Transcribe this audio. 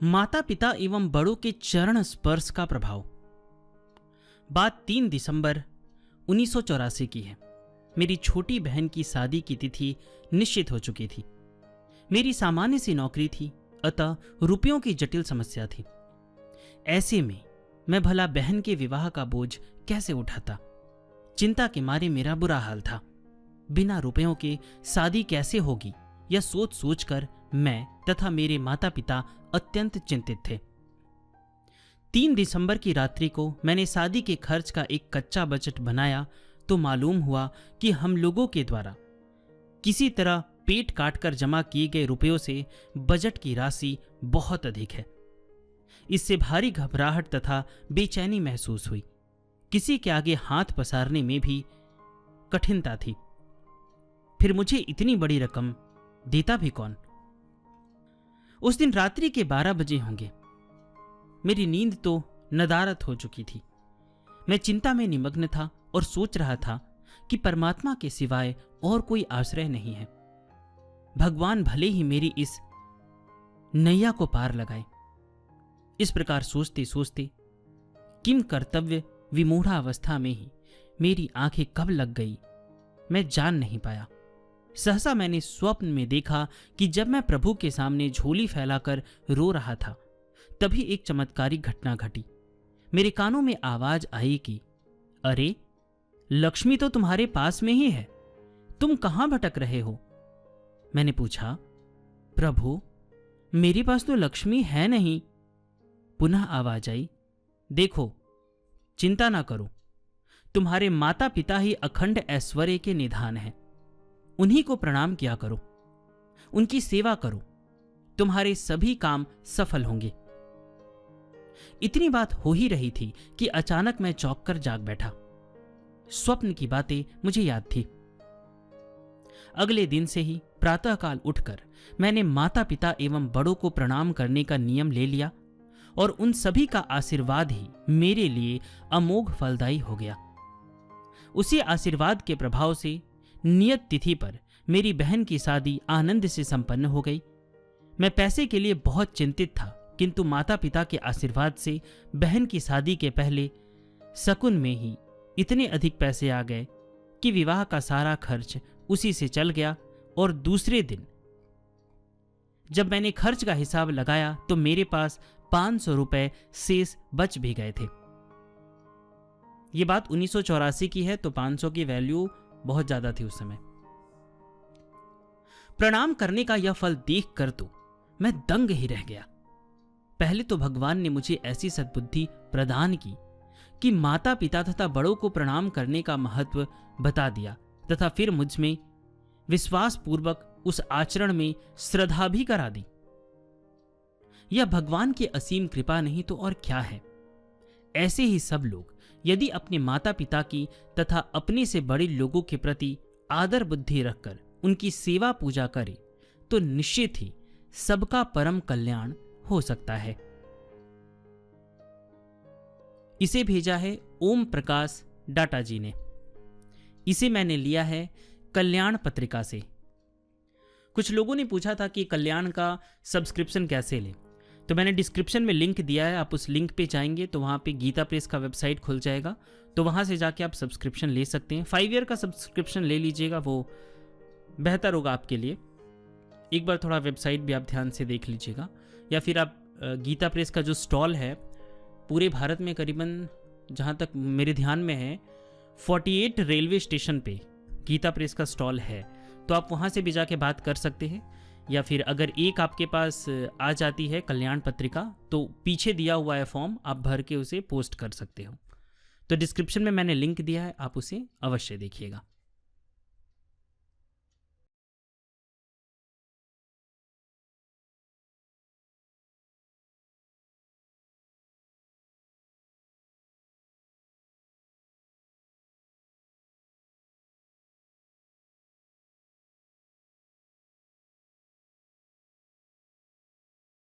माता पिता एवं बड़ों के चरण स्पर्श का प्रभाव। बात 3 दिसंबर 1984 की है। मेरी छोटी बहन की शादी की तिथि निश्चित हो चुकी थी। मेरी सामान्य सी नौकरी थी, अतः रुपयों की जटिल समस्या थी। ऐसे में मैं भला बहन के विवाह का बोझ कैसे उठाता? चिंता के मारे मेरा बुरा हाल था। बिना रुपयों के शादी कैसे होगी, यह सोच सोचकर मैं तथा मेरे माता पिता अत्यंत चिंतित थे। 3 दिसंबर की रात्रि को मैंने शादी के खर्च का एक कच्चा बजट बनाया तो मालूम हुआ कि हम लोगों के द्वारा किसी तरह पेट काटकर जमा किए गए रुपयों से बजट की राशि बहुत अधिक है। इससे भारी घबराहट तथा बेचैनी महसूस हुई। किसी के आगे हाथ पसारने में भी कठिनता थी। फिर मुझे इतनी बड़ी रकम देता भी कौन? उस दिन रात्रि के 12 बजे होंगे। मेरी नींद तो नदारद हो चुकी थी। मैं चिंता में निमग्न था और सोच रहा था कि परमात्मा के सिवाय और कोई आश्रय नहीं है। भगवान भले ही मेरी इस नैया को पार लगाए। इस प्रकार सोचते सोचते किम कर्तव्य विमूढ़ा अवस्था में ही मेरी आंखें कब लग गई मैं जान नहीं पाया। सहसा मैंने स्वप्न में देखा कि जब मैं प्रभु के सामने झोली फैलाकर रो रहा था, तभी एक चमत्कारिक घटना घटी। मेरे कानों में आवाज आई कि अरे, लक्ष्मी तो तुम्हारे पास में ही है, तुम कहां भटक रहे हो? मैंने पूछा, प्रभु, मेरे पास तो लक्ष्मी है नहीं। पुनः आवाज आई, देखो, चिंता ना करो, तुम्हारे माता पिता ही अखंड ऐश्वर्य के निधान हैं। उन्हीं को प्रणाम किया करो, उनकी सेवा करो, तुम्हारे सभी काम सफल होंगे। इतनी बात हो ही रही थी कि अचानक मैं चौंक कर जाग बैठा। स्वप्न की बातें मुझे याद थी। अगले दिन से ही प्रातःकाल उठकर मैंने माता पिता एवं बड़ों को प्रणाम करने का नियम ले लिया और उन सभी का आशीर्वाद ही मेरे लिए अमोघ फलदायी हो गया। उसी आशीर्वाद के प्रभाव से नियत तिथि पर मेरी बहन की शादी आनंद से संपन्न हो गई। मैं पैसे के लिए बहुत चिंतित था, किंतु माता पिता के आशीर्वाद से बहन की शादी के पहले शकुन में ही इतने अधिक पैसे आ गए कि विवाह का सारा खर्च उसी से चल गया। और दूसरे दिन जब मैंने खर्च का हिसाब लगाया तो मेरे पास 500 रुपए शेष बच भी गए थे। यह बात 1984 की है, तो 500 की वैल्यू बहुत ज्यादा थी उस समय। प्रणाम करने का यह फल देखकर तो मैं दंग ही रह गया। पहले तो भगवान ने मुझे ऐसी सद्बुद्धि प्रदान की कि माता पिता तथा बड़ों को प्रणाम करने का महत्व बता दिया तथा फिर मुझ में विश्वास पूर्वक उस आचरण में श्रद्धा भी करा दी। यह भगवान की असीम कृपा नहीं तो और क्या है। ऐसे ही सब लोग यदि अपने माता पिता की तथा अपने से बड़े लोगों के प्रति आदर बुद्धि रखकर उनकी सेवा पूजा करें तो निश्चित ही सबका परम कल्याण हो सकता है। इसे भेजा है ओम प्रकाश डाटा जी ने। इसे मैंने लिया है कल्याण पत्रिका से। कुछ लोगों ने पूछा था कि कल्याण का सब्सक्रिप्शन कैसे लें, तो मैंने डिस्क्रिप्शन में लिंक दिया है। आप उस लिंक पे जाएंगे तो वहाँ पे गीता प्रेस का वेबसाइट खुल जाएगा, तो वहाँ से जाके आप सब्सक्रिप्शन ले सकते हैं। 5 ईयर का सब्सक्रिप्शन ले लीजिएगा, वो बेहतर होगा आपके लिए। एक बार थोड़ा वेबसाइट भी आप ध्यान से देख लीजिएगा, या फिर आप गीता प्रेस का जो स्टॉल है पूरे भारत में करीबन, जहाँ तक मेरे ध्यान में है, 48 रेलवे स्टेशन पे गीता प्रेस का स्टॉल है, तो आप वहाँ से भी जाके बात कर सकते हैं। या फिर अगर एक आपके पास आ जाती है कल्याण पत्रिका, तो पीछे दिया हुआ है फॉर्म, आप भर के उसे पोस्ट कर सकते हो। तो डिस्क्रिप्शन में मैंने लिंक दिया है, आप उसे अवश्य देखिएगा।